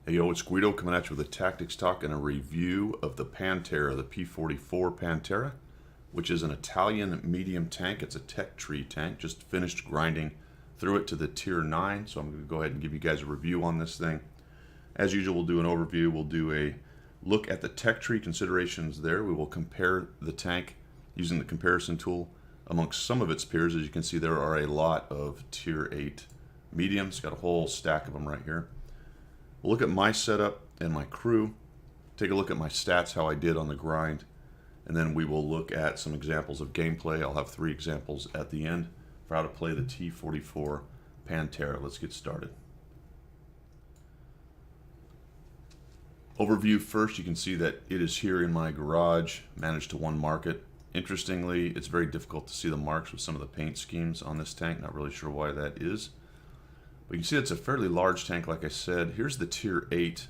Hey yo, it's Guido coming at you with a tactics talk and a review of the Pantera, the P.44 Pantera, which is an Italian medium tank. It's a tech tree tank. Just finished grinding through it to the tier 9, so I'm going to go ahead and give you guys a review on this thing. As usual, we'll do an overview. We'll do a look at the tech tree considerations there. We will compare the tank using the comparison tool amongst some of its peers. As you can see, there are a lot of tier 8 mediums. Got a whole stack of them right here. We'll look at my setup and my crew, take a look at my stats, how I did on the grind, and then we will look at some examples of gameplay. I'll have 3 examples at the end for how to play the T44 Pantera. Let's get started. Overview first, you can see that it is here in my garage, managed to one mark it. Interestingly, it's very difficult to see the marks with some of the paint schemes on this tank. Not really sure why that is. But you can see it's a fairly large tank, like I said. Here's the tier 8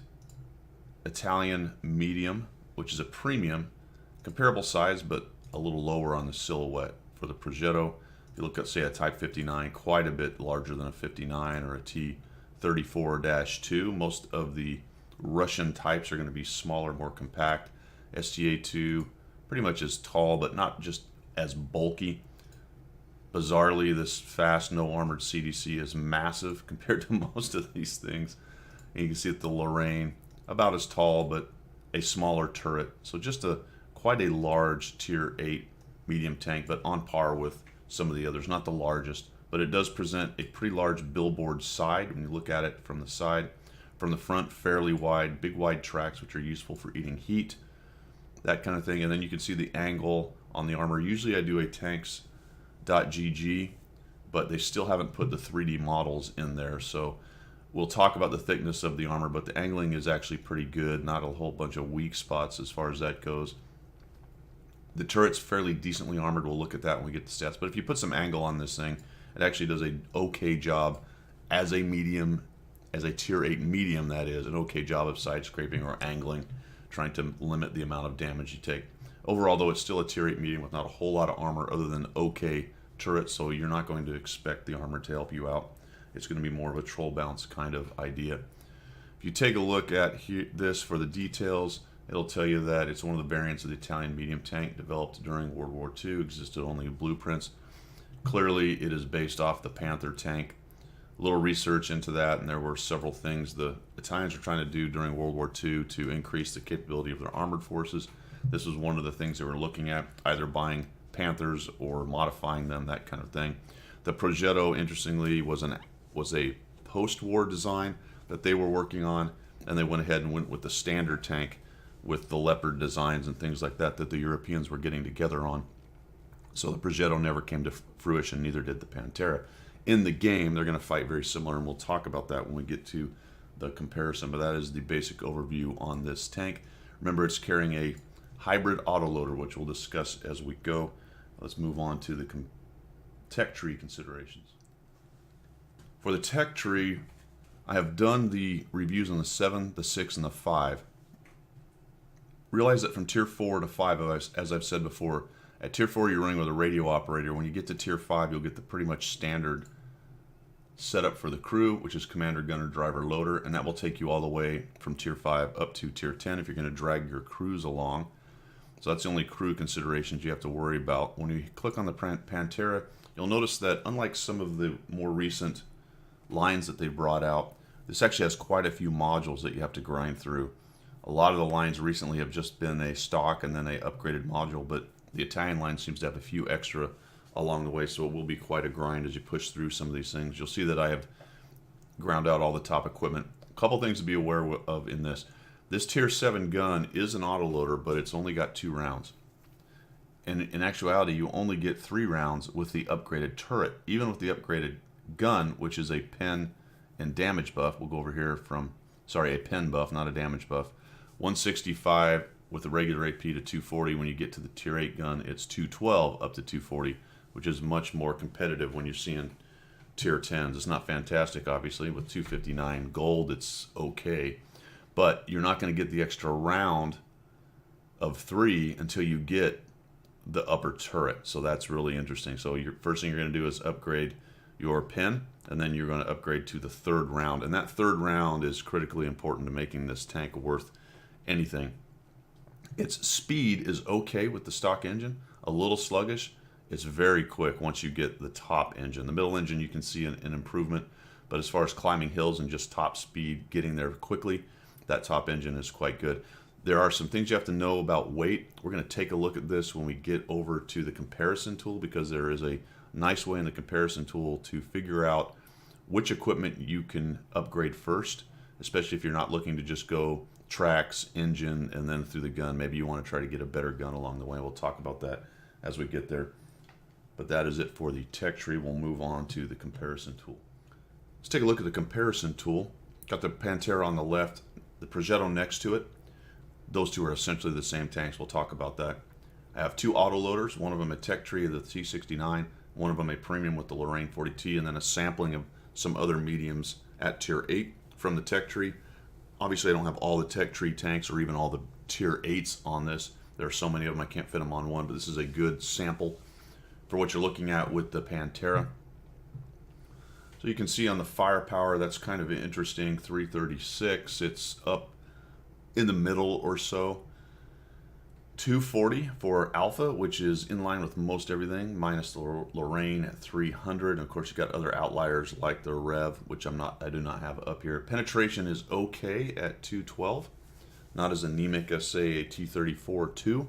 Italian medium, which is a premium, comparable size, but a little lower on the silhouette. For the Progetto, if you look at, say, a Type 59, quite a bit larger than a 59 or a T34-2. Most of the Russian types are going to be smaller, more compact. STA2, pretty much as tall, but not just as bulky. Bizarrely, this fast, no-armored CDC is massive compared to most of these things. And you can see that the Lorraine, about as tall, but a smaller turret. So just quite a large tier 8 medium tank, but on par with some of the others. Not the largest, but it does present a pretty large billboard side when you look at it from the side. From the front, fairly wide, big wide tracks, which are useful for eating heat, that kind of thing. And then you can see the angle on the armor. Usually I do a tanks.gg, but they still haven't put the 3D models in there. So we'll talk about the thickness of the armor, but the angling is actually pretty good. Not a whole bunch of weak spots as far as that goes. The turret's fairly decently armored. We'll look at that when we get the stats. But if you put some angle on this thing, it actually does an okay job as a medium, as a tier 8 medium, that is, an okay job of side scraping or angling, trying to limit the amount of damage you take. Overall, though, it's still a tier 8 medium with not a whole lot of armor other than okay turret, so you're not going to expect the armor to help you out. It's going to be more of a troll bounce kind of idea. If you take a look at this for the details, it'll tell you that it's one of the variants of the Italian medium tank developed during World War II, existed only in blueprints. Clearly, it is based off the Panther tank. A little research into that, and there were several things the Italians were trying to do during World War II to increase the capability of their armored forces. This was one of the things they were looking at, either buying Panthers or modifying them, that kind of thing. The Progetto, interestingly, was a post-war design that they were working on, and they went ahead and went with the standard tank with the Leopard designs and things like that the Europeans were getting together on. So the Progetto never came to fruition, neither did the Pantera. In the game, they're going to fight very similar, and we'll talk about that when we get to the comparison, but that is the basic overview on this tank. Remember, it's carrying a hybrid autoloader, which we'll discuss as we go. Let's move on to the tech tree considerations. For the tech tree, I have done the reviews on the 7, the 6, and the 5. Realize that from tier 4 to 5, as I've said before, at tier 4 you're running with a radio operator. When you get to tier 5, you'll get the pretty much standard setup for the crew, which is commander, gunner, driver, loader, and that will take you all the way from tier 5 up to tier 10 if you're going to drag your crews along. So that's the only crew considerations you have to worry about. When you click on the Pantera, you'll notice that unlike some of the more recent lines that they brought out, this actually has quite a few modules that you have to grind through. A lot of the lines recently have just been a stock and then a upgraded module, but the Italian line seems to have a few extra along the way, so it will be quite a grind as you push through some of these things. You'll see that I have ground out all the top equipment. A couple things to be aware of in this. This tier 7 gun is an autoloader, but it's only got 2 rounds. And in actuality, you only get 3 rounds with the upgraded turret. Even with the upgraded gun, which is a pen and damage buff. We'll go over here a pen buff, not a damage buff. 165 with the regular AP to 240. When you get to the tier 8 gun, it's 212 up to 240, which is much more competitive when you're seeing tier 10s. It's not fantastic, obviously. With 259 gold, it's okay. But you're not going to get the extra round of 3 until you get the upper turret. So that's really interesting. So your first thing you're going to do is upgrade your pen, and then you're going to upgrade to the third round. And that third round is critically important to making this tank worth anything. Its speed is okay with the stock engine, a little sluggish. It's very quick once you get the top engine. The middle engine, you can see an improvement, but as far as climbing hills and just top speed, getting there quickly, that top engine is quite good. There are some things you have to know about weight. We're going to take a look at this when we get over to the comparison tool, because there is a nice way in the comparison tool to figure out which equipment you can upgrade first, especially if you're not looking to just go tracks, engine, and then through the gun. Maybe you want to try to get a better gun along the way. We'll talk about that as we get there. But that is it for the tech tree. We'll move on to the comparison tool. Let's take a look at the comparison tool. Got the Pantera on the left, the Progetto next to it. Those two are essentially the same tanks. We'll talk about that. I have two autoloaders, one of them a tech tree of the T69, one of them a premium with the Lorraine 40T, and then a sampling of some other mediums at tier 8 from the tech tree. Obviously, I don't have all the tech tree tanks or even all the tier 8s on this. There are so many of them I can't fit them on one, but this is a good sample for what you're looking at with the Pantera. So you can see on the firepower, that's kind of interesting, 336. It's up in the middle or so. 240 for Alpha, which is in line with most everything, minus the Lorraine at 300. And of course, you got other outliers like the Rev, which I do not have up here. Penetration is okay at 212. Not as anemic as, say, a T-34-2,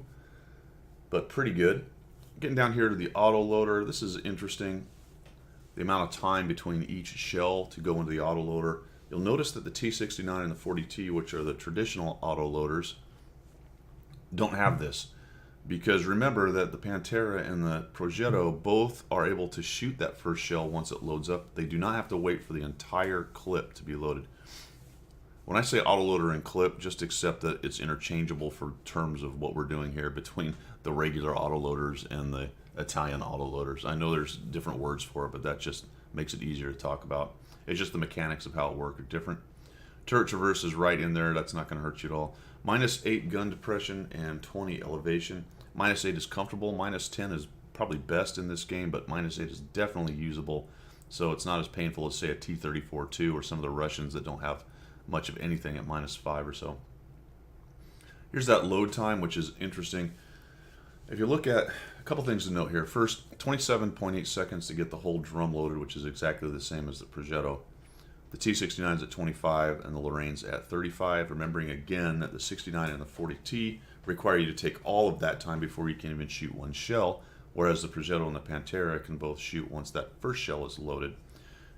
but pretty good. Getting down here to the autoloader, this is interesting. The amount of time between each shell to go into the autoloader. You'll notice that the T69 and the 40T, which are the traditional autoloaders, don't have this. Because remember that the Pantera and the Progetto both are able to shoot that first shell once it loads up. They do not have to wait for the entire clip to be loaded. When I say autoloader and clip, just accept that it's interchangeable for terms of what we're doing here between the regular autoloaders and the Italian autoloaders. I know there's different words for it, but that just makes it easier to talk about. It's just the mechanics of how it works are different. Turret traverse is right in there. That's not going to hurt you at all. -8 gun depression and 20 elevation. -8 is comfortable. -10 is probably best in this game, but -8 is definitely usable. So it's not as painful as, say, a T-34-2 or some of the Russians that don't have much of anything at -5 or so. Here's that load time, which is interesting. If you look at a couple things to note here. First, 27.8 seconds to get the whole drum loaded, which is exactly the same as the Progetto. The T69 is at 25 and the Lorraine's at 35. Remembering again that the 69 and the 40T require you to take all of that time before you can even shoot one shell, whereas the Progetto and the Pantera can both shoot once that first shell is loaded.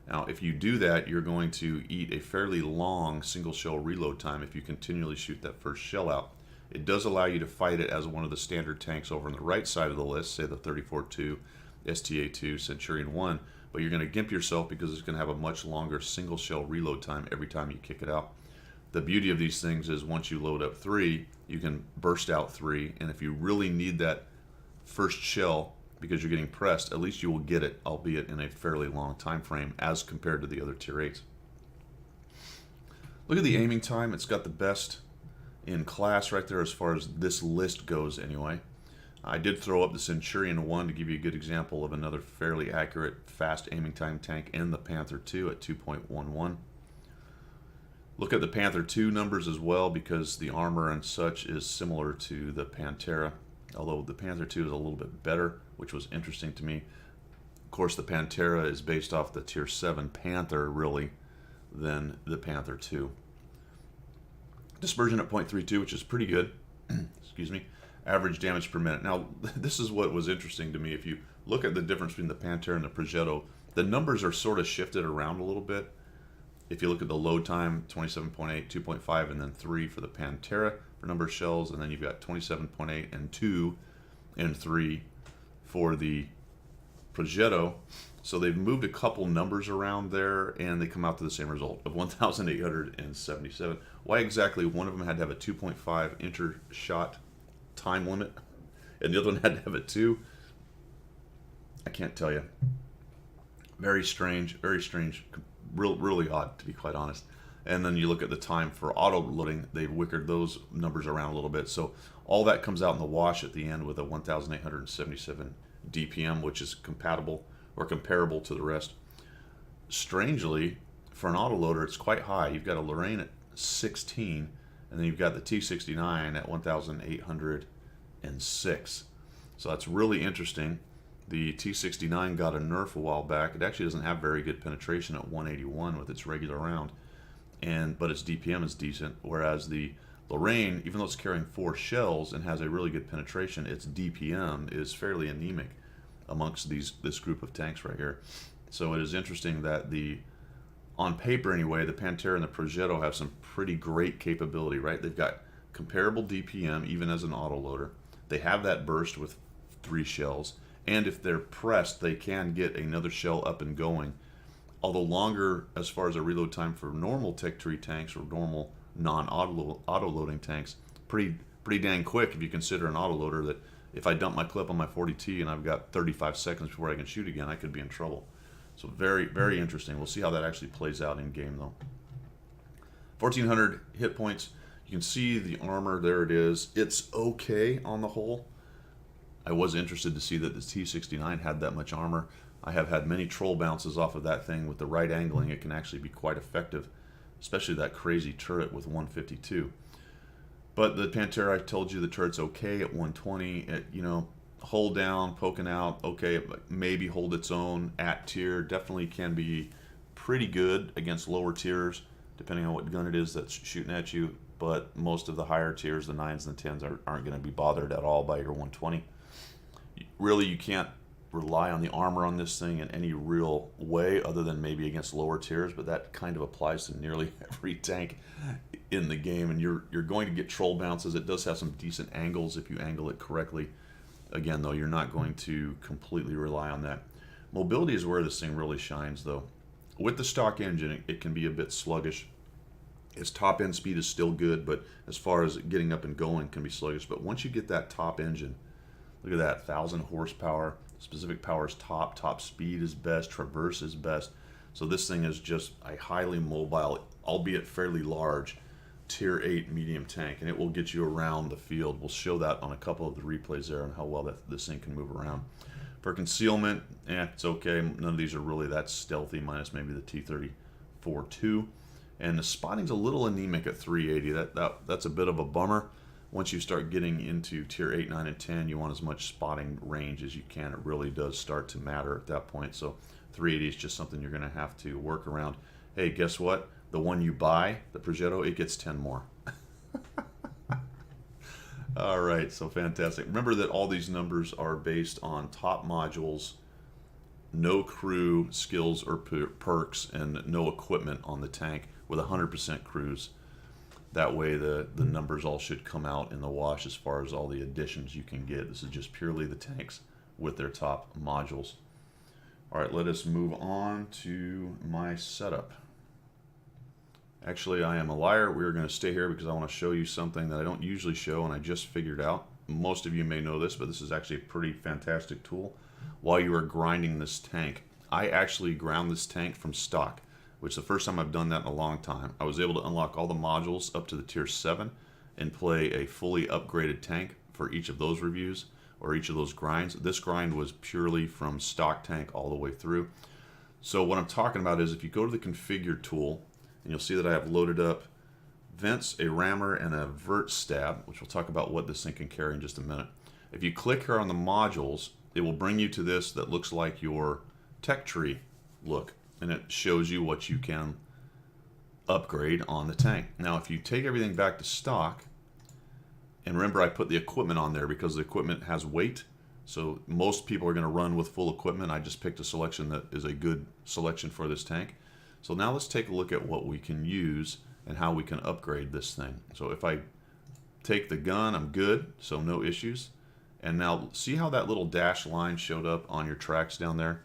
Now, if you do that, you're going to eat a fairly long single shell reload time if you continually shoot that first shell out. It does allow you to fight it as one of the standard tanks over on the right side of the list, say the 34-2, STA-2, Centurion 1, but you're going to gimp yourself because it's going to have a much longer single shell reload time every time you kick it out. The beauty of these things is once you load up 3, you can burst out 3, and if you really need that first shell because you're getting pressed, at least you will get it, albeit in a fairly long time frame as compared to the other tier 8s. Look at the aiming time. It's got the best in class right there as far as this list goes anyway. I did throw up the Centurion 1 to give you a good example of another fairly accurate fast aiming time tank, and the Panther 2 at 2.11. Look at the Panther 2 numbers as well, because the armor and such is similar to the Pantera, although the Panther 2 is a little bit better, which was interesting to me. Of course, the Pantera is based off the tier 7 Panther, really, than the Panther 2. Dispersion at 0.32, which is pretty good. Excuse me. Average damage per minute. Now, this is what was interesting to me. If you look at the difference between the Pantera and the Progetto, the numbers are sort of shifted around a little bit. If you look at the load time, 27.8, 2.5, and then 3 for the Pantera for number of shells, and then you've got 27.8 and 2 and 3 for the Progetto. So they've moved a couple numbers around there, and they come out to the same result of 1,877. Why exactly one of them had to have a 2.5 inter-shot time limit, and the other one had to have a 2, I can't tell you. Very strange, really odd, to be quite honest. And then you look at the time for auto loading, they've wickered those numbers around a little bit. So all that comes out in the wash at the end with a 1,877 DPM, which is compatible or comparable to the rest. strangely, for an autoloader, it's quite high. You've got a Lorraine at 16, and then you've got the T69 at 1,806. So that's really interesting. The T69 got a nerf a while back. It actually doesn't have very good penetration at 181 with its regular round, but its DPM is decent. Whereas the Lorraine, even though it's carrying 4 shells and has a really good penetration, its DPM is fairly anemic amongst this group of tanks right here. So it is interesting that on paper anyway, the Pantera and the Progetto have some pretty great capability, right? They've got comparable DPM even as an autoloader. They have that burst with 3 shells, and if they're pressed, they can get another shell up and going. Although longer as far as a reload time for normal Tech Tree tanks or normal non-auto-loading tanks, pretty dang quick if you consider an autoloader that if I dump my clip on my 40T and I've got 35 seconds before I can shoot again, I could be in trouble. So very, very interesting. We'll see how that actually plays out in game though. 1,400 hit points. You can see the armor, there it is. It's okay on the whole. I was interested to see that the T69 had that much armor. I have had many troll bounces off of that thing. With the right angling, it can actually be quite effective, especially that crazy turret with 152. But the Pantera, I told you the turret's okay at 120. It, hold down, poking out, okay, maybe hold its own at tier. Definitely can be pretty good against lower tiers, depending on what gun it is that's shooting at you. But most of the higher tiers, the 9s and the 10s, aren't going to be bothered at all by your 120. Really, you can't rely on the armor on this thing in any real way other than maybe against lower tiers, but that kind of applies to nearly every tank in the game, and you're going to get troll bounces. It does have some decent angles if you angle it correctly. Again, though, you're not going to completely rely on that. Mobility is where this thing really shines, though. With the stock engine, it can be a bit sluggish. Its top end speed is still good, but as far as getting up and going, can be sluggish. But once you get that top engine, look at that, 1,000 horsepower. Specific power is top speed is best, traverse is best. So this thing is just a highly mobile, albeit fairly large, tier 8 medium tank, and it will get you around the field. We'll show that on a couple of the replays there and how well this thing can move around. For concealment, it's okay. None of these are really that stealthy, minus maybe the T-34-2. And the spotting's a little anemic at 380. That's a bit of a bummer. Once you start getting into tier 8, 9, and 10, you want as much spotting range as you can. It really does start to matter at that point. So 380 is just something you're going to have to work around. Hey, guess what? The one you buy, the Progetto, it gets 10 more. All right, so fantastic. Remember that all these numbers are based on top modules, no crew skills or perks, and no equipment on the tank with 100% crews. That way the numbers all should come out in the wash as far as all the additions you can get. This is just purely the tanks with their top modules. All right, let us move on to my setup. Actually, I am a liar. We're going to stay here because I want to show you something that I don't usually show and I just figured out. Most of you may know this, but this is actually a pretty fantastic tool. While you are grinding this tank, I actually ground this tank from stock, which is the first time I've done that in a long time. I was able to unlock all the modules up to the tier 7 and play a fully upgraded tank for each of those reviews or each of those grinds. This grind was purely from stock tank all the way through. So what I'm talking about is if you go to the configure tool, and you'll see that I have loaded up vents, a rammer, and a vert stab, which we'll talk about what this thing can carry in just a minute. If you click here on the modules, it will bring you to this that looks like your tech tree look, and it shows you what you can upgrade on the tank. Now, if you take everything back to stock, and remember I put the equipment on there because the equipment has weight, so most people are going to run with full equipment. I just picked a selection that is a good selection for this tank. So now let's take a look at what we can use and how we can upgrade this thing. So if I take the gun, I'm good, so no issues. And now see how that little dash line showed up on your tracks down there?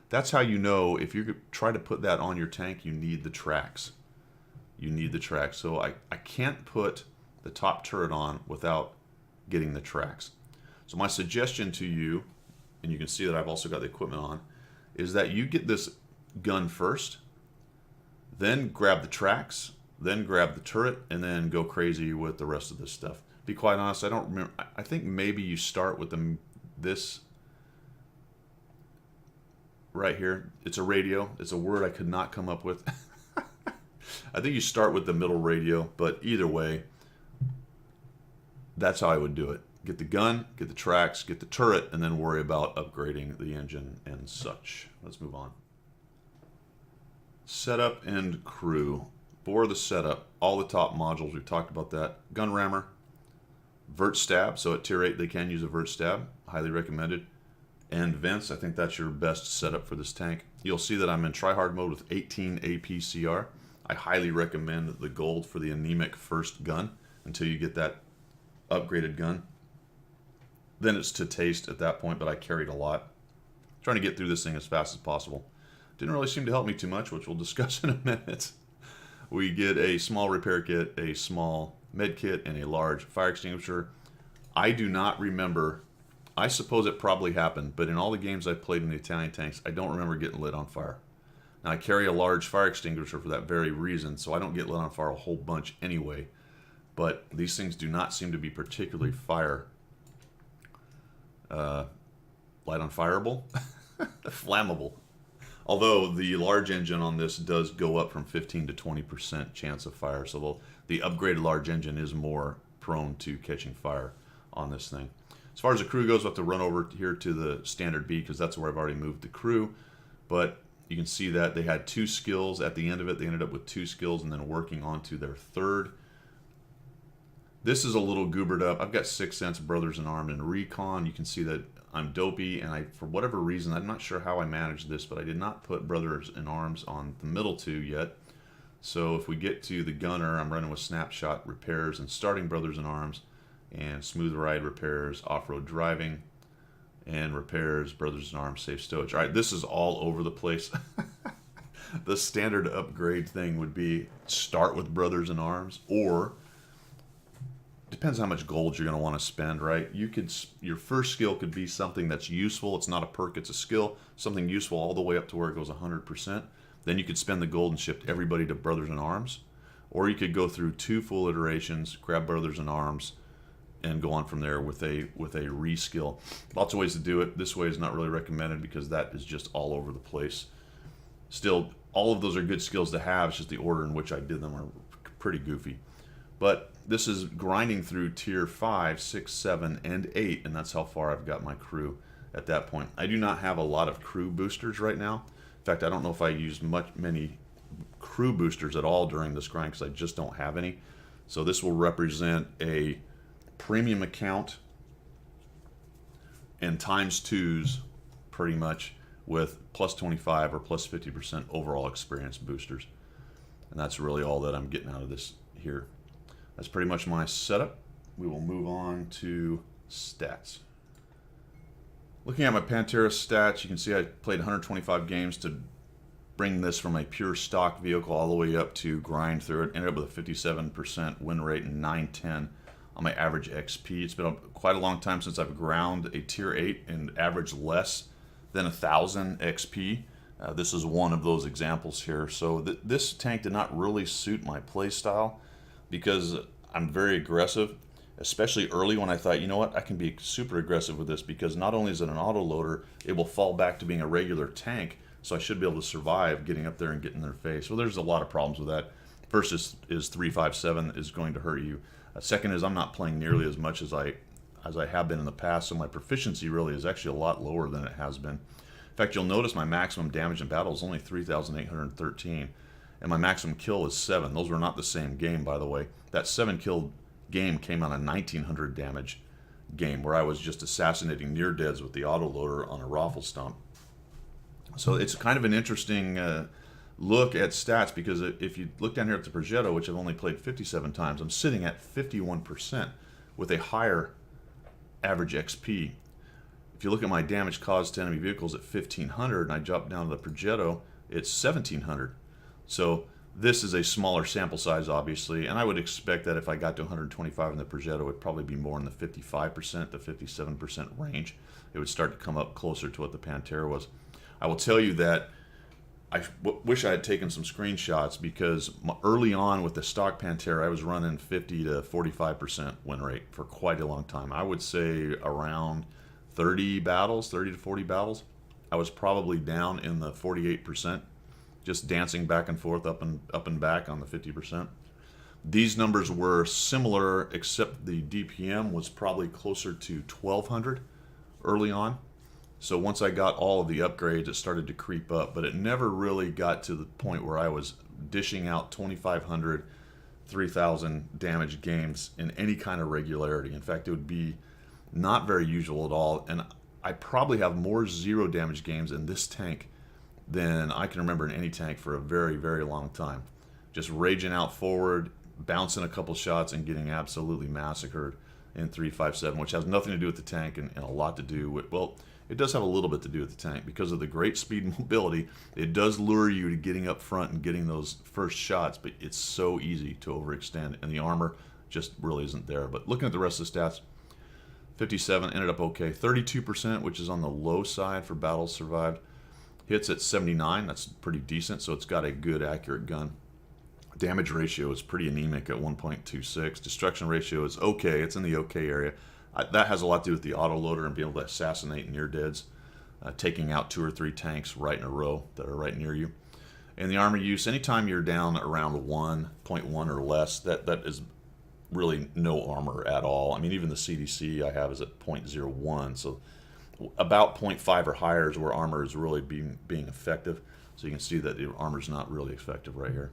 That's how you know if you try to put that on your tank, you need the tracks. You need the tracks. So I can't put the top turret on without getting the tracks. So my suggestion to you, and you can see that I've also got the equipment on, is that you get this gun first, then grab the tracks, then grab the turret, and then go crazy with the rest of this stuff. Be quite honest, I don't remember. I think maybe you start with this right here. It's a radio. It's a word I could not come up with. I think you start with the middle radio, but either way, that's how I would do it. Get the gun, get the tracks, get the turret, and then worry about upgrading the engine and such. Let's move on. Setup and crew. For the setup, all the top modules, we've talked about that. Gun rammer, vert stab, so at tier 8 they can use a vert stab, highly recommended. And vents, I think that's your best setup for this tank. You'll see that I'm in tryhard mode with 18 APCR. I highly recommend the gold for the anemic first gun until you get that upgraded gun. Then it's to taste at that point, but I carried a lot. Trying to get through this thing as fast as possible. Didn't really seem to help me too much, which we'll discuss in a minute. We get a small repair kit, a small med kit, and a large fire extinguisher. I do not remember, I suppose it probably happened, but in all the games I've played in the Italian tanks, I don't remember getting lit on fire. Now I carry a large fire extinguisher for that very reason, so I don't get lit on fire a whole bunch anyway. But these things do not seem to be particularly light on fireable, flammable. Although the large engine on this does go up from 15 to 20% chance of fire, so the upgraded large engine is more prone to catching fire on this thing. As far as the crew goes, we'll have to run over here to the standard B because that's where I've already moved the crew. But you can see that they had 2 skills at the end of it. They ended up with 2 skills and then working on to their third. This is a little goobered up. I've got 6 Sense, Brothers in Arms, and Recon. You can see that I'm dopey, and for whatever reason, I'm not sure how I managed this, but I did not put Brothers in Arms on the middle 2 yet. So if we get to the gunner, I'm running with Snapshot repairs and starting Brothers in Arms, and Smooth Ride repairs, off-road driving, and repairs, Brothers in Arms, safe stowage. All right, this is all over the place. The standard upgrade thing would be start with Brothers in Arms, or depends how much gold you're going to want to spend, right? Your first skill could be something that's useful. It's not a perk, it's a skill. Something useful all the way up to where it goes 100%. Then you could spend the gold and ship everybody to Brothers in Arms. Or you could go through 2 full iterations, grab Brothers in Arms, and go on from there with a reskill. Lots of ways to do it. This way is not really recommended because that is just all over the place. Still, all of those are good skills to have. It's just the order in which I did them are pretty goofy. But this is grinding through tier 5, 6, 7, and 8, and that's how far I've got my crew at that point. I do not have a lot of crew boosters right now. In fact, I don't know if I used many crew boosters at all during this grind because I just don't have any. So this will represent a premium account and times 2s pretty much with plus 25 or plus 50% overall experience boosters. And that's really all that I'm getting out of this here. That's pretty much my setup. We will move on to stats. Looking at my Pantera stats, you can see I played 125 games to bring this from a pure stock vehicle all the way up to grind through it. Ended up with a 57% win rate and 910 on my average XP. It's been quite a long time since I've ground a tier 8 and averaged less than 1,000 XP. This is one of those examples here. So this tank did not really suit my play style because I'm very aggressive, especially early when I thought, you know what, I can be super aggressive with this because not only is it an autoloader, it will fall back to being a regular tank, so I should be able to survive getting up there and getting in their face. Well, there's a lot of problems with that. First is 357 is going to hurt you. Second is I'm not playing nearly as much as I have been in the past, so my proficiency really is actually a lot lower than it has been. In fact, you'll notice my maximum damage in battle is only 3,813. And my maximum kill is 7. Those were not the same game, by the way. That 7 kill game came on a 1900 damage game where I was just assassinating near deads with the autoloader on a raffle stump. So it's kind of an interesting look at stats because if you look down here at the Progetto, which I've only played 57 times, I'm sitting at 51% with a higher average XP. If you look at my damage caused to enemy vehicles at 1500 and I drop down to the Progetto, it's 1700. So this is a smaller sample size, obviously, and I would expect that if I got to 125 in the Progetto, it would probably be more in the 55% to 57% range. It would start to come up closer to what the Pantera was. I will tell you that I wish I had taken some screenshots because early on with the stock Pantera, I was running 50 to 45% win rate for quite a long time. I would say around 30 to 40 battles. I was probably down in the 48%, just dancing back and forth, up and back on the 50%. These numbers were similar, except the DPM was probably closer to 1200 early on. So once I got all of the upgrades, it started to creep up, but it never really got to the point where I was dishing out 2500, 3000 damage games in any kind of regularity. In fact, it would be not very usual at all, and I probably have more 0 damage games in this tank than I can remember in any tank for a very, very long time. Just raging out forward, bouncing a couple shots, and getting absolutely massacred in 357, which has nothing to do with the tank and a lot to do with, well, it does have a little bit to do with the tank. Because of the great speed and mobility, it does lure you to getting up front and getting those first shots, but it's so easy to overextend, and the armor just really isn't there. But looking at the rest of the stats, 57 ended up okay. 32%, which is on the low side for battles survived. Hits at 79, that's pretty decent, so it's got a good accurate gun. Damage ratio is pretty anemic at 1.26. Destruction ratio is okay, it's in the okay area. That has a lot to do with the autoloader and being able to assassinate near deads, taking out 2 or 3 tanks right in a row that are right near you. And the armor use, anytime you're down around 1.1 or less, that is really no armor at all. I mean, even the CDC I have is at 0.01, so about 0.5 or higher is where armor is really being effective. So you can see that the armor is not really effective right here.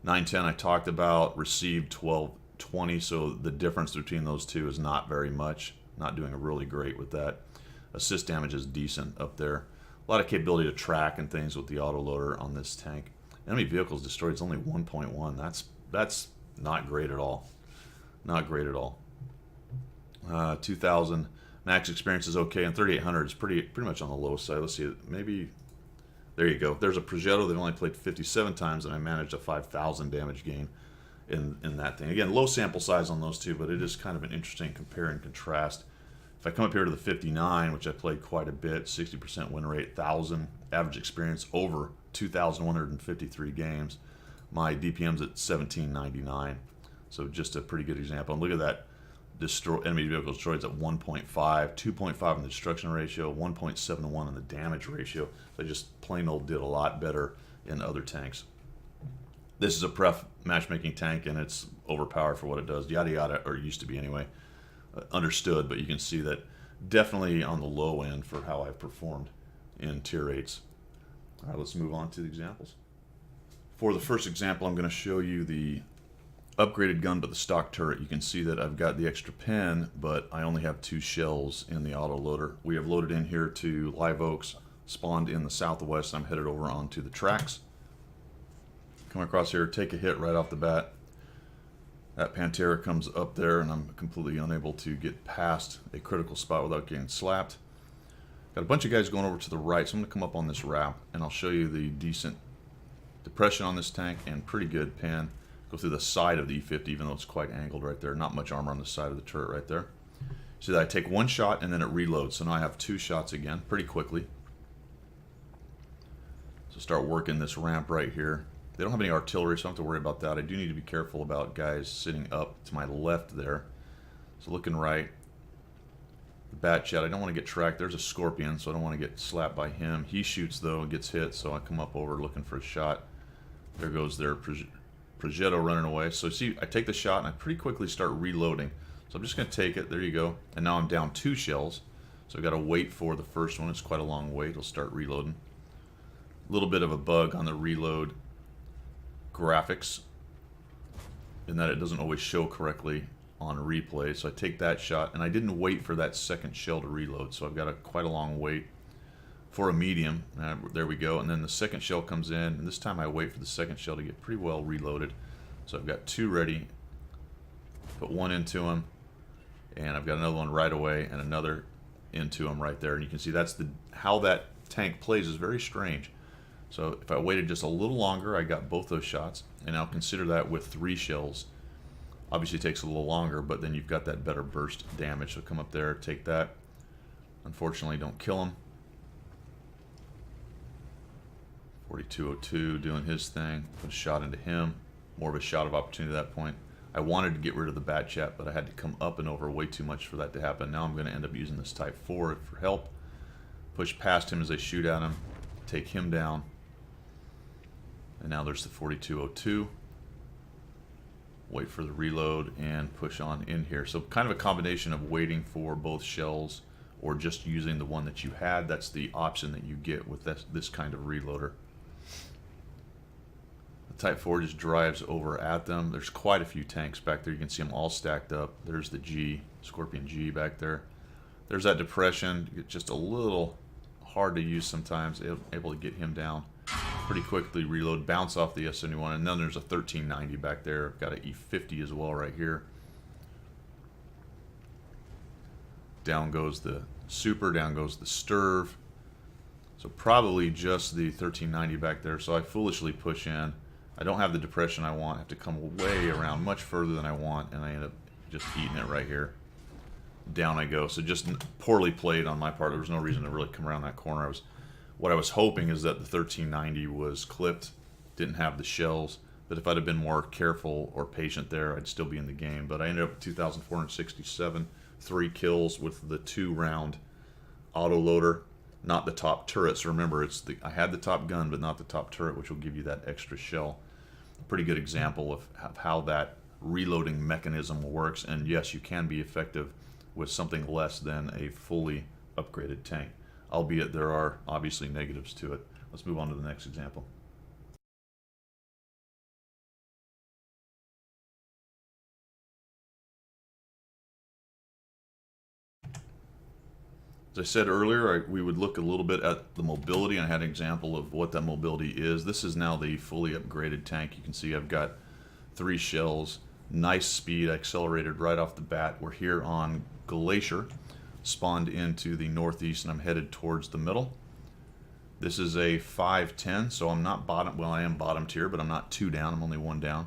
910 I talked about, received 1220, so the difference between those two is not very much. Not doing really great with that. Assist damage is decent up there. A lot of capability to track and things with the autoloader on this tank. Enemy vehicles destroyed, it's only 1.1. That's not great at all. Not great at all. 2000 max experience is okay, and 3800 is pretty much on the low side. Let's see, maybe there you go. There's a Progetto they've only played 57 times, and I managed a 5000 damage gain in that thing. Again, low sample size on those two, but it is kind of an interesting compare and contrast. If I come up here to the 59, which I played quite a bit, 60% win rate, 1000 average experience over 2,153 games. My DPM's at 1799, so just a pretty good example. And look at that. Enemy vehicle destroyed at 1.5, 2.5 in the destruction ratio, 1.71 in the damage ratio. So I just plain old did a lot better in other tanks. This is a pref matchmaking tank, and it's overpowered for what it does. Yada yada, or used to be anyway. Understood, but you can see that definitely on the low end for how I've performed in tier 8s. All right, let's move on to the examples. For the first example, I'm going to show you the upgraded gun, but the stock turret. You can see that I've got the extra pen, but I only have 2 shells in the autoloader. We have loaded in here to Live Oaks, spawned in the southwest. I'm headed over onto the tracks. Come across here, take a hit right off the bat. That Pantera comes up there, and I'm completely unable to get past a critical spot without getting slapped. Got a bunch of guys going over to the right, so I'm going to come up on this wrap, and I'll show you the decent depression on this tank and pretty good pen. Go through the side of the E50, even though it's quite angled right there. Not much armor on the side of the turret right there. See that I take 1 shot and then it reloads, so now I have 2 shots again pretty quickly. So start working this ramp right here. They don't have any artillery, so I don't have to worry about that. I do need to be careful about guys sitting up to my left there. So looking right. The bat chat, I don't want to get tracked. There's a Scorpion, so I don't want to get slapped by him. He shoots, though, and gets hit, so I come up over looking for a shot. There goes their Progetto running away. So see, I take the shot, and I pretty quickly start reloading. So I'm just going to take it. There you go. And now I'm down 2 shells. So I've got to wait for the first one. It's quite a long wait. It'll start reloading. A little bit of a bug on the reload graphics in that it doesn't always show correctly on replay. So I take that shot, and I didn't wait for that second shell to reload, so I've got quite a long wait for a medium. There we go. And then the second shell comes in, and this time I wait for the second shell to get pretty well reloaded. So I've got 2 ready, put 1 into him, and I've got another one right away and another into him right there. And you can see that's how that tank plays is very strange. So if I waited just a little longer, I got both those shots, and I'll consider that with 3 shells. Obviously it takes a little longer, but then you've got that better burst damage. So come up there, take that. Unfortunately, don't kill him. 4202 doing his thing. Put a shot into him. More of a shot of opportunity at that point. I wanted to get rid of the bat chat, but I had to come up and over way too much for that to happen. Now I'm going to end up using this Type 4 for help. Push past him as they shoot at him. Take him down. And now there's the 4202. Wait for the reload and push on in here. So kind of a combination of waiting for both shells or just using the one that you had. That's the option that you get with this kind of reloader. The Type 4 just drives over at them. There's quite a few tanks back there. You can see them all stacked up. There's the G, Scorpion G back there. There's that depression. It's just a little hard to use sometimes. Able to get him down pretty quickly, reload, bounce off the S-71, and then there's a 1390 back there. Got an E50 as well right here. Down goes the Super, down goes the Sturv. So probably just the 1390 back there. So I foolishly push in. I don't have the depression I want. I have to come way around much further than I want, and I end up just eating it right here. Down I go. So just poorly played on my part. There was no reason to really come around that corner. What I was hoping is that the 1390 was clipped, didn't have the shells, but if I'd have been more careful or patient there, I'd still be in the game. But I ended up with 2,467, 3 kills with the 2-round autoloader, not the top turret. So remember, I had the top gun, but not the top turret, which will give you that extra shell. A pretty good example of how that reloading mechanism works. And yes, you can be effective with something less than a fully upgraded tank. Albeit there are obviously negatives to it. Let's move on to the next example. As I said earlier, we would look a little bit at the mobility, and I had an example of what that mobility is. This is now the fully upgraded tank. You can see I've got 3 shells, nice speed, accelerated right off the bat. We're here on Glacier, spawned into the northeast, and I'm headed towards the middle. This is a 510, so I'm not bottom, well, I am bottom tier, but I'm not 2 down, I'm only 1 down.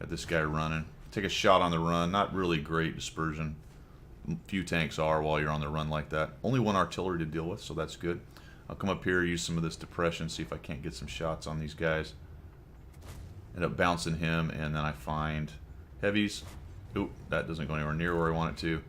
Got this guy running. Take a shot on the run, not really great dispersion. Few tanks are while you're on the run like that. Only 1 artillery to deal with, so that's good. I'll come up here, use some of this depression, see if I can't get some shots on these guys. End up bouncing him, and then I find heavies. Oop, that doesn't go anywhere near where I want it to.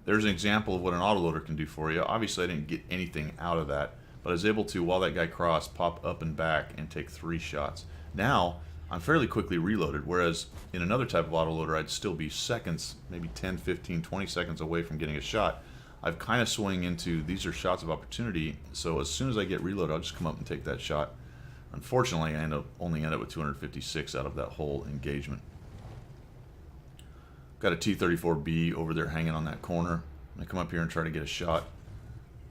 There's an example of what an autoloader can do for you. Obviously, I didn't get anything out of that, but I was able to, while that guy crossed, pop up and back and take 3 shots. Now, I'm fairly quickly reloaded, whereas in another type of autoloader, I'd still be seconds, maybe 10, 15, 20 seconds away from getting a shot. I've kind of swung into, these are shots of opportunity, so as soon as I get reloaded, I'll just come up and take that shot. Unfortunately, I only end up with 256 out of that whole engagement. Got a T-34B over there hanging on that corner. I come up here and try to get a shot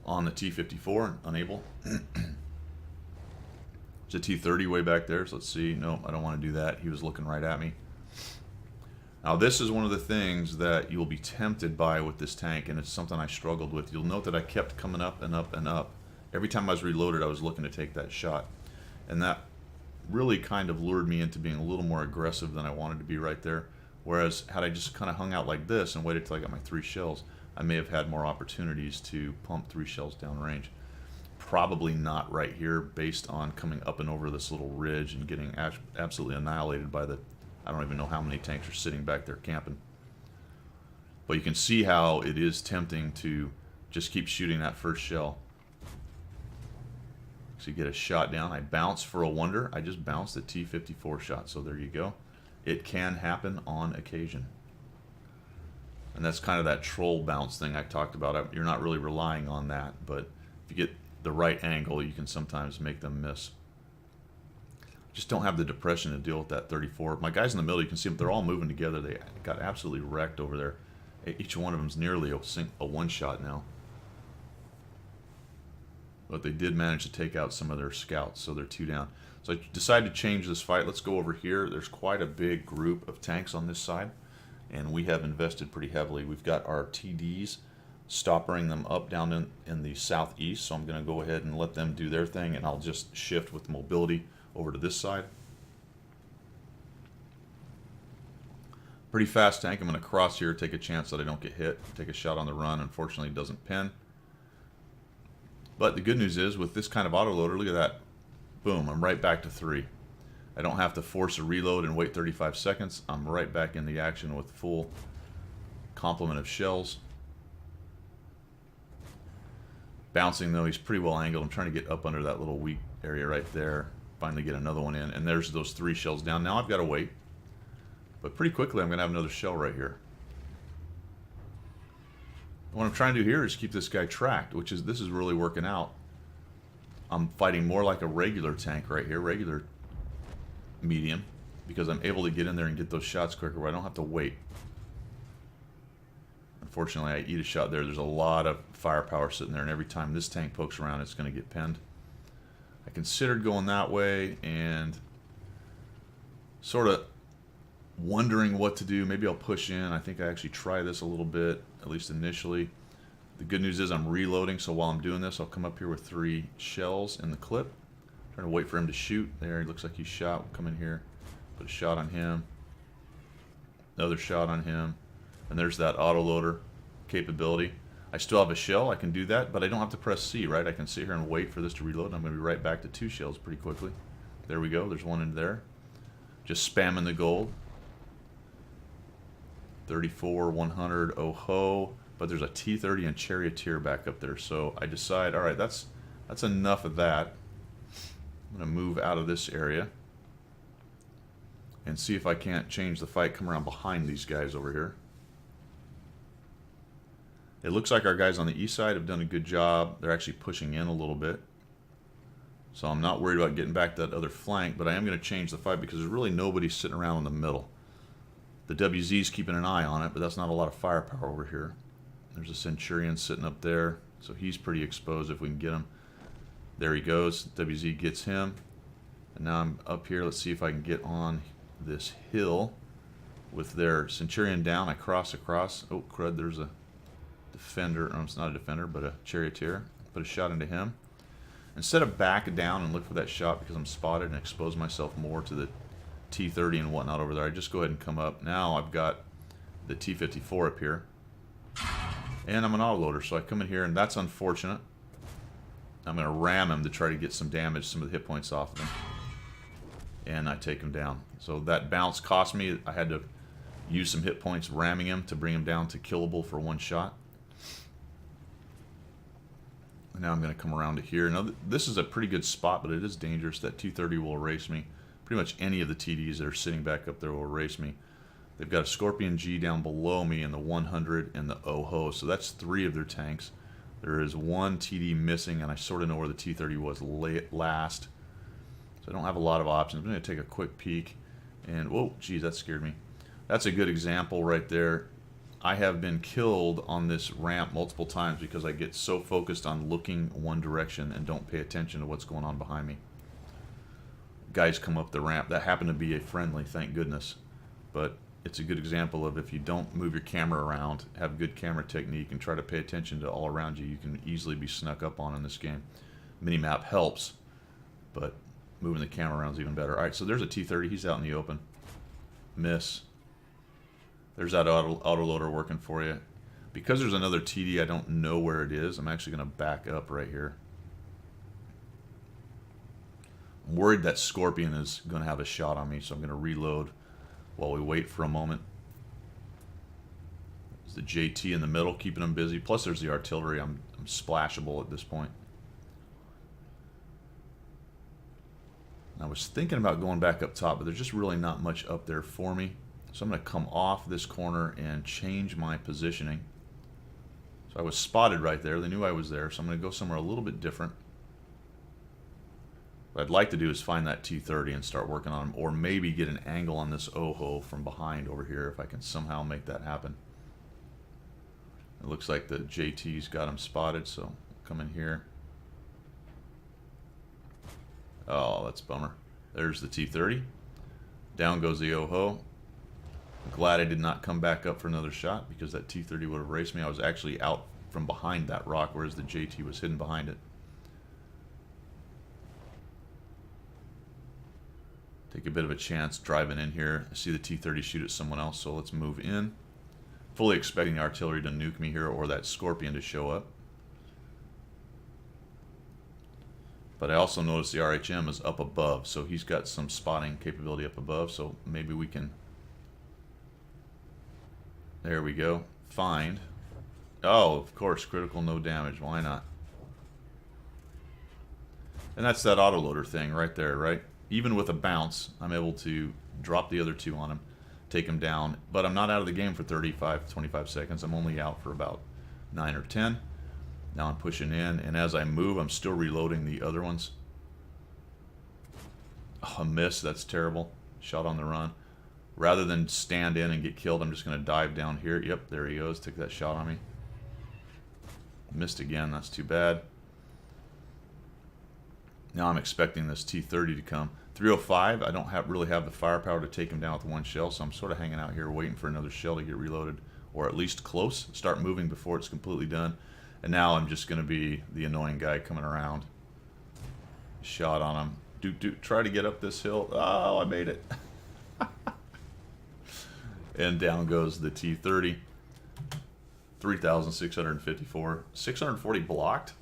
on the T-54, unable. There's a T-30 way back there, so let's see. No, I don't want to do that. He was looking right at me. Now this is one of the things that you'll be tempted by with this tank, and it's something I struggled with. You'll note that I kept coming up and up and up. Every time I was reloaded, I was looking to take that shot. And that really kind of lured me into being a little more aggressive than I wanted to be right there. Whereas had I just kind of hung out like this and waited till I got my 3 shells, I may have had more opportunities to pump 3 shells downrange. Probably not right here, based on coming up and over this little ridge and getting absolutely annihilated by the, I don't even know how many tanks are sitting back there camping. But you can see how it is tempting to just keep shooting that first shell. So you get a shot down. I bounce for a wonder. I just bounced the T-54 shot, so there you go. It can happen on occasion. And that's kind of that troll bounce thing I talked about. You're not really relying on that, but if you get the right angle, you can sometimes make them miss. Just don't have the depression to deal with that 34. My guys in the middle, you can see them, they're all moving together. They got absolutely wrecked over there. Each one of them's nearly a one-shot now. But they did manage to take out some of their scouts, so they're 2 down. So I decided to change this fight. Let's go over here. There's quite a big group of tanks on this side, and we have invested pretty heavily. We've got our TDs, stoppering them up down in the southeast, so I'm going to go ahead and let them do their thing, and I'll just shift with mobility over to this side. Pretty fast tank. I'm going to cross here, take a chance that I don't get hit, take a shot on the run. Unfortunately, it doesn't pin. But the good news is, with this kind of autoloader, look at that. Boom, I'm right back to 3. I don't have to force a reload and wait 35 seconds. I'm right back in the action with full complement of shells. Bouncing though, he's pretty well angled. I'm trying to get up under that little weak area right there. Finally get another one in, and there's those 3 shells down. Now I've got to wait, but pretty quickly I'm going to have another shell right here. What I'm trying to do here is keep this guy tracked, which is, this is really working out. I'm fighting more like a regular tank right here, regular medium, because I'm able to get in there and get those shots quicker where I don't have to wait. Unfortunately, I eat a shot there. There's a lot of firepower sitting there, and every time this tank pokes around, it's going to get pinned. I considered going that way and sort of wondering what to do. Maybe I'll push in. I think I actually try this a little bit, at least initially. The good news is I'm reloading, so while I'm doing this, I'll come up here with 3 shells in the clip. Trying to wait for him to shoot. There, he looks like he's shot. We'll come in here, put a shot on him, another shot on him, and there's that autoloader capability. I still have a shell. I can do that, but I don't have to press C, right? I can sit here and wait for this to reload, and I'm going to be right back to 2 shells pretty quickly. There we go. There's one in there. Just spamming the gold. 34, 100, oh ho. But there's a T30 and Charioteer back up there. So I decide, all right, that's enough of that. I'm going to move out of this area and see if I can't change the fight, come around behind these guys over here. It looks like our guys on the east side have done a good job. They're actually pushing in a little bit. So I'm not worried about getting back that other flank, but I am going to change the fight because there's really nobody sitting around in the middle. The WZ's keeping an eye on it, but that's not a lot of firepower over here. There's a Centurion sitting up there, so he's pretty exposed if we can get him. There he goes. WZ gets him. And now I'm up here. Let's see if I can get on this hill with their Centurion down. I cross across. Oh, crud, there's a defender. No, it's not a defender, but a Charioteer. Put a shot into him. Instead of back down and look for that shot because I'm spotted and expose myself more to the T30 and whatnot over there, I just go ahead and come up. Now I've got the T-54 up here. And I'm an autoloader, so I come in here, and that's unfortunate. I'm going to ram him to try to get some damage, some of the hit points off of him. And I take him down. So that bounce cost me. I had to use some hit points ramming him to bring him down to killable for 1 shot. And now I'm going to come around to here. Now, this is a pretty good spot, but it is dangerous. That T30 will erase me. Pretty much any of the TDs that are sitting back up there will erase me. They've got a Scorpion G down below me and the 100 and the OHO, so that's 3 of their tanks. There is 1 TD missing, and I sort of know where the T30 was last. So I don't have a lot of options. I'm going to take a quick peek. And, whoa, geez, that scared me. That's a good example right there. I have been killed on this ramp multiple times because I get so focused on looking one direction and don't pay attention to what's going on behind me. Guys come up the ramp. That happened to be a friendly, thank goodness. But it's a good example of if you don't move your camera around, have good camera technique, and try to pay attention to all around you, you can easily be snuck up on in this game. Minimap helps, but moving the camera around is even better. All right, so there's a T30. He's out in the open. Miss. There's that autoloader working for you. Because there's another TD, I don't know where it is. I'm actually going to back up right here. I'm worried that Scorpion is going to have a shot on me, so I'm going to reload while we wait for a moment. There's the JT in the middle, keeping them busy. Plus there's the artillery. I'm splashable at this point. I was thinking about going back up top, but there's just really not much up there for me. So I'm going to come off this corner and change my positioning. So I was spotted right there. They knew I was there, so I'm going to go somewhere a little bit different. What I'd like to do is find that T30 and start working on him, or maybe get an angle on this OHO from behind over here if I can somehow make that happen. It looks like the JT's got him spotted, so I'll come in here. Oh, that's a bummer. There's the T30. Down goes the OHO. I'm glad I did not come back up for another shot because that T30 would have raced me. I was actually out from behind that rock, whereas the JT was hidden behind it. Take a bit of a chance driving in here. I see the T30 shoot at someone else, so let's move in. Fully expecting the artillery to nuke me here or that Scorpion to show up. But I also noticed the RHM is up above, so he's got some spotting capability up above, so maybe we can... There we go. Find. Oh, of course, critical, no damage. Why not? And that's that autoloader thing right there, right? Even with a bounce, I'm able to drop the other two on him, take him down, but I'm not out of the game for 35, 25 seconds. I'm only out for about 9 or 10. Now I'm pushing in, and as I move, I'm still reloading the other ones. Oh, a miss, that's terrible. Shot on the run. Rather than stand in and get killed, I'm just going to dive down here. Yep, there he goes. Took that shot on me. Missed again, that's too bad. Now I'm expecting this T-30 to come. 305, I don't really have the firepower to take him down with one shell, so I'm sort of hanging out here waiting for another shell to get reloaded, or at least close. Start moving before it's completely done. And now I'm just going to be the annoying guy coming around. Shot on him. Try to get up this hill. Oh, I made it. And down goes the T-30. 3,654. 640 blocked.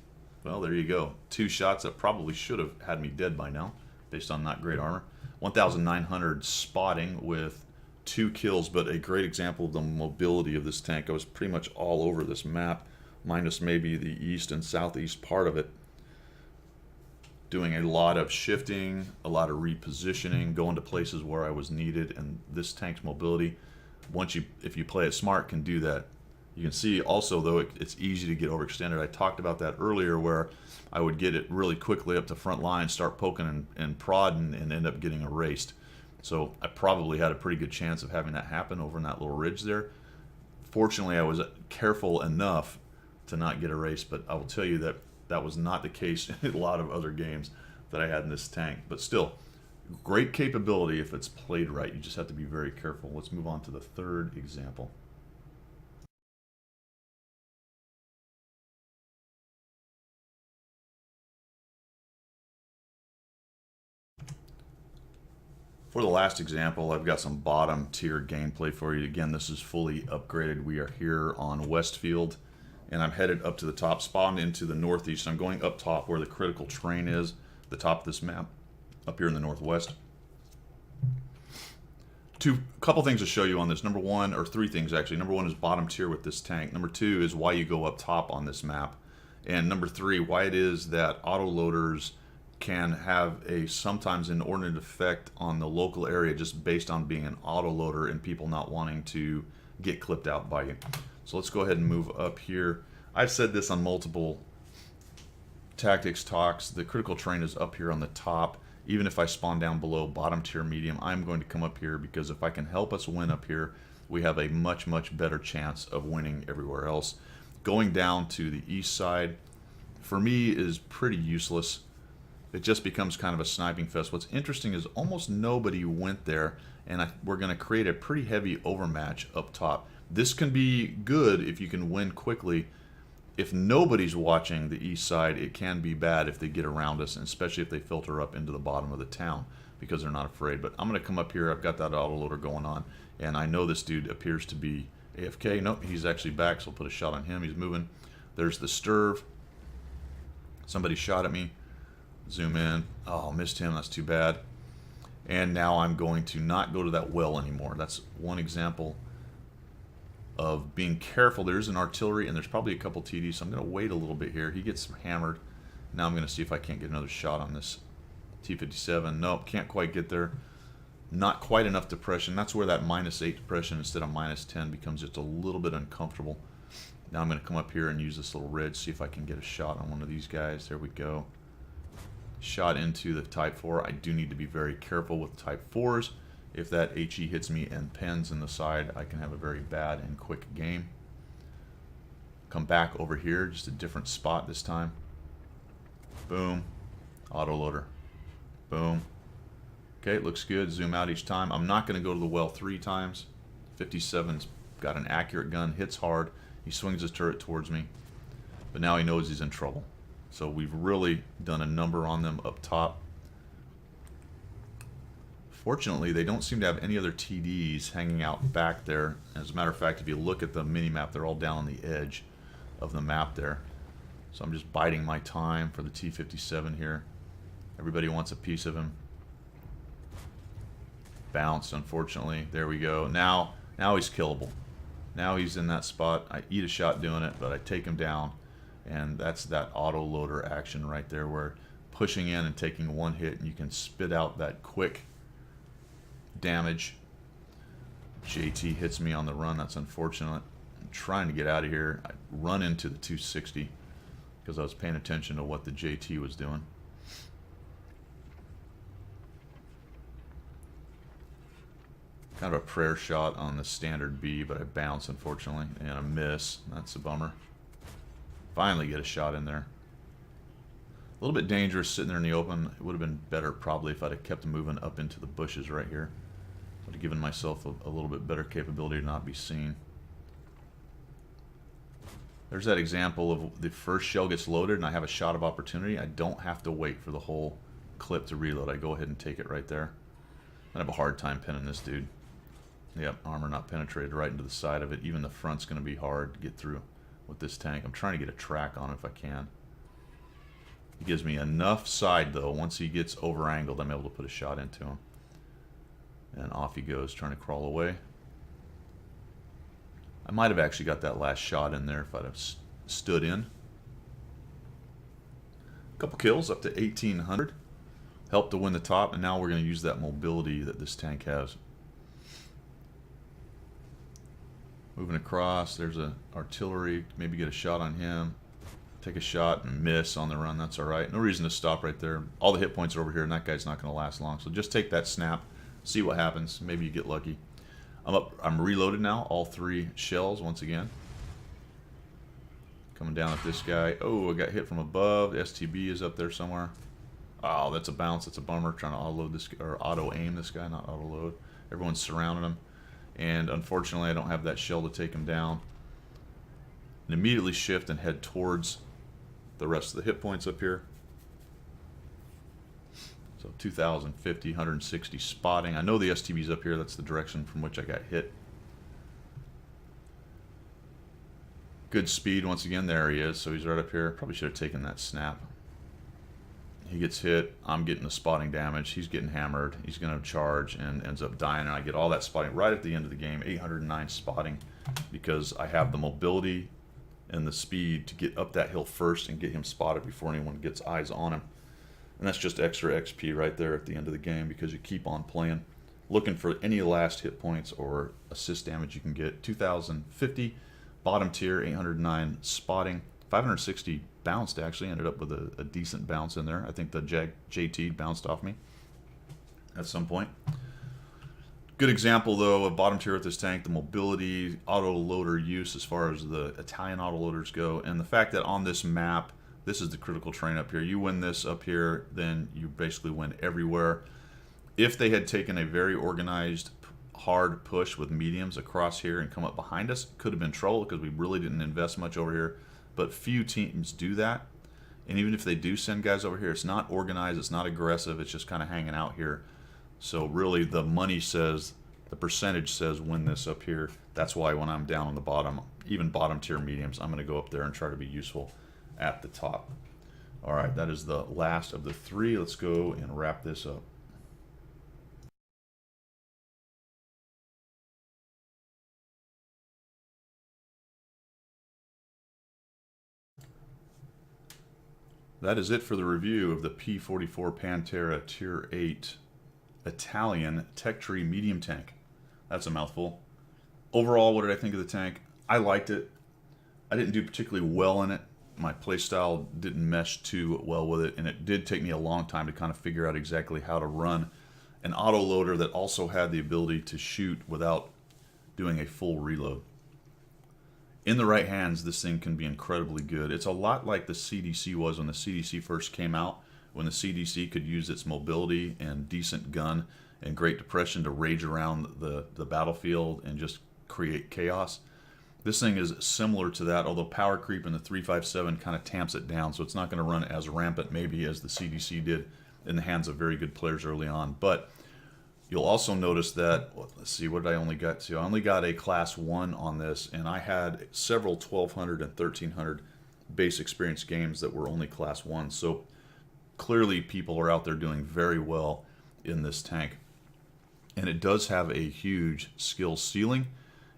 Well, there you go. 2 shots that probably should have had me dead by now, based on not great armor. 1,900 spotting with 2 kills, but a great example of the mobility of this tank. I was pretty much all over this map, minus maybe the east and southeast part of it. Doing a lot of shifting, a lot of repositioning, going to places where I was needed, and this tank's mobility, if you play it smart, can do that. You can see also, though, it's easy to get overextended. I talked about that earlier, where I would get it really quickly up to front line, start poking and prodding, and end up getting erased. So I probably had a pretty good chance of having that happen over in that little ridge there. Fortunately, I was careful enough to not get erased, but I will tell you that that was not the case in a lot of other games that I had in this tank. But still, great capability if it's played right. You just have to be very careful. Let's move on to the third example. For the last example, I've got some bottom tier gameplay for you. Again, this is fully upgraded. We are here on Westfield, and I'm headed up to the top, spawned into the northeast. I'm going up top where the critical train is, the top of this map, up here in the northwest. Couple things to show you on this. Number one, or 3 things actually. Number 1 is bottom tier with this tank. Number 2 is why you go up top on this map. And number 3, why it is that autoloaders can have a sometimes inordinate effect on the local area just based on being an autoloader and people not wanting to get clipped out by you. So let's go ahead and move up here. I've said this on multiple tactics talks. The critical train is up here on the top. Even if I spawn down below bottom tier medium, I'm going to come up here because if I can help us win up here, we have a much, much better chance of winning everywhere else. Going down to the east side, for me, is pretty useless. It just becomes kind of a sniping fest. What's interesting is almost nobody went there, and we're going to create a pretty heavy overmatch up top. This can be good if you can win quickly. If nobody's watching the east side, it can be bad if they get around us, and especially if they filter up into the bottom of the town because they're not afraid. But I'm going to come up here. I've got that autoloader going on, and I know this dude appears to be AFK. Nope, he's actually back, so I'll put a shot on him. He's moving. There's the Sturv. Somebody shot at me. Zoom in. Oh, missed him. That's too bad. And now I'm going to not go to that well anymore. That's one example of being careful. There's an artillery, and there's probably a couple TDs, so I'm going to wait a little bit here. He gets hammered. Now I'm going to see if I can't get another shot on this T-57. Nope, can't quite get there. Not quite enough depression. That's where that -8 depression instead of -10 becomes just a little bit uncomfortable. Now I'm going to come up here and use this little ridge, see if I can get a shot on one of these guys. There we go. Shot into the Type 4. I do need to be very careful with Type 4s. If that HE hits me and pens in the side, I can have a very bad and quick game. Come back over here, just a different spot this time. Boom. Autoloader. Boom. Okay, it looks good. Zoom out each time. I'm not going to go to the well 3 times. 57's got an accurate gun, hits hard. He swings his turret towards me. But now he knows he's in trouble. So we've really done a number on them up top. Fortunately, they don't seem to have any other TDs hanging out back there. As a matter of fact, if you look at the mini-map, they're all down on the edge of the map there. So I'm just biding my time for the T-57 here. Everybody wants a piece of him. Bounced, unfortunately. There we go. Now he's killable. Now he's in that spot. I eat a shot doing it, but I take him down. And that's that autoloader action right there where pushing in and taking one hit, and you can spit out that quick damage. JT hits me on the run. That's unfortunate. I'm trying to get out of here. I run into the 260 because I was paying attention to what the JT was doing. Kind of a prayer shot on the standard B, but I bounce, unfortunately, and a miss. That's a bummer. Finally get a shot in there. A little bit dangerous sitting there in the open. It would have been better probably if I'd have kept moving up into the bushes right here. Would have given myself a little bit better capability to not be seen. There's that example of the first shell gets loaded and I have a shot of opportunity. I don't have to wait for the whole clip to reload. I go ahead and take it right there. I have a hard time pinning this dude. Yep, armor not penetrated right into the side of it. Even the front's going to be hard to get through with this tank. I'm trying to get a track on it if I can. He gives me enough side, though. Once he gets over-angled, I'm able to put a shot into him. And off he goes, trying to crawl away. I might have actually got that last shot in there if I'd have stood in. A couple kills, up to 1,800. Helped to win the top, and now we're going to use that mobility that this tank has. Moving across, there's a artillery. Maybe get a shot on him. Take a shot and miss on the run. That's all right. No reason to stop right there. All the hit points are over here, and that guy's not going to last long. So just take that snap. See what happens. Maybe you get lucky. I'm up. I'm reloaded now. All 3 shells once again. Coming down at this guy. Oh, I got hit from above. The STB is up there somewhere. Oh, that's a bounce. That's a bummer. Trying to auto-load this, or auto-aim this guy, not auto-load. Everyone's surrounding him. And unfortunately, I don't have that shell to take him down. And immediately shift and head towards the rest of the hit points up here. So 2,050, 160 spotting. I know the STB's up here. That's the direction from which I got hit. Good speed once again. There he is. So he's right up here. Probably should have taken that snap. He gets hit. I'm getting the spotting damage. He's getting hammered. He's going to charge and ends up dying. And I get all that spotting right at the end of the game. 809 spotting because I have the mobility and the speed to get up that hill first and get him spotted before anyone gets eyes on him. And that's just extra XP right there at the end of the game because you keep on playing. Looking for any last hit points or assist damage you can get. 2,050, bottom tier, 809 spotting. 560 bounced, actually. Ended up with a decent bounce in there. I think the JT bounced off me at some point. Good example, though, of bottom tier with this tank, the mobility, auto-loader use as far as the Italian autoloaders go, and the fact that on this map, this is the critical terrain up here. You win this up here, then you basically win everywhere. If they had taken a very organized, hard push with mediums across here and come up behind us, it could have been trouble because we really didn't invest much over here. But few teams do that. And even if they do send guys over here, it's not organized, it's not aggressive, it's just kind of hanging out here. So really the money says, the percentage says win this up here. That's why when I'm down on the bottom, even bottom tier mediums, I'm going to go up there and try to be useful at the top. All right, that is the last of the 3. Let's go and wrap this up. That is it for the review of the P.44 Pantera Tier 8 Italian Tech Tree Medium Tank. That's a mouthful. Overall, what did I think of the tank? I liked it. I didn't do particularly well in it. My playstyle didn't mesh too well with it, and it did take me a long time to kind of figure out exactly how to run an autoloader that also had the ability to shoot without doing a full reload. In the right hands, this thing can be incredibly good. It's a lot like the CDC was when the CDC first came out, when the CDC could use its mobility and decent gun and Great Depression to rage around the battlefield and just create chaos. This thing is similar to that, although power creep in the 357 kind of tamps it down, so it's not going to run as rampant maybe as the CDC did in the hands of very good players early on. But you'll also notice that, let's see, what did I only get to? I only got a Class 1 on this, and I had several 1,200 and 1,300 base experience games that were only Class 1. So clearly people are out there doing very well in this tank. And it does have a huge skill ceiling,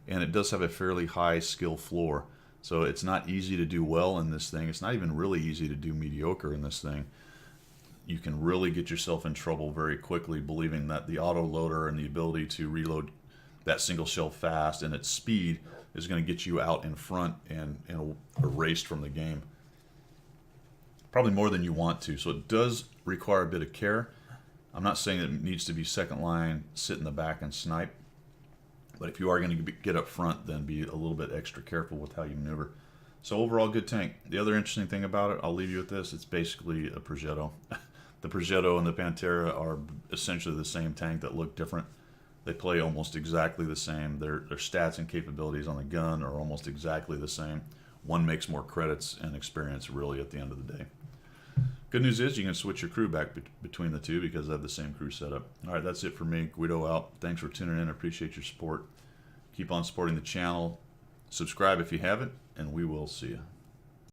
and it does have a fairly high skill floor. So it's not easy to do well in this thing. It's not even really easy to do mediocre in this thing. you can really get yourself in trouble very quickly believing that the autoloader and the ability to reload that single shell fast and its speed is going to get you out in front and erased from the game. Probably more than you want to. So it does require a bit of care. I'm not saying that it needs to be second line, sit in the back and snipe. But if you are going to get up front, then be a little bit extra careful with how you maneuver. So overall, good tank. The other interesting thing about it, I'll leave you with this, it's basically a Progetto. The Progetto and the Pantera are essentially the same tank that look different. They play almost exactly the same. Their stats and capabilities on the gun are almost exactly the same. One makes more credits and experience really at the end of the day. Good news is you can switch your crew back between the two because they have the same crew setup. All right, that's it for me. Guido out. Thanks for tuning in. I appreciate your support. Keep on supporting the channel. Subscribe if you haven't, and we will see you.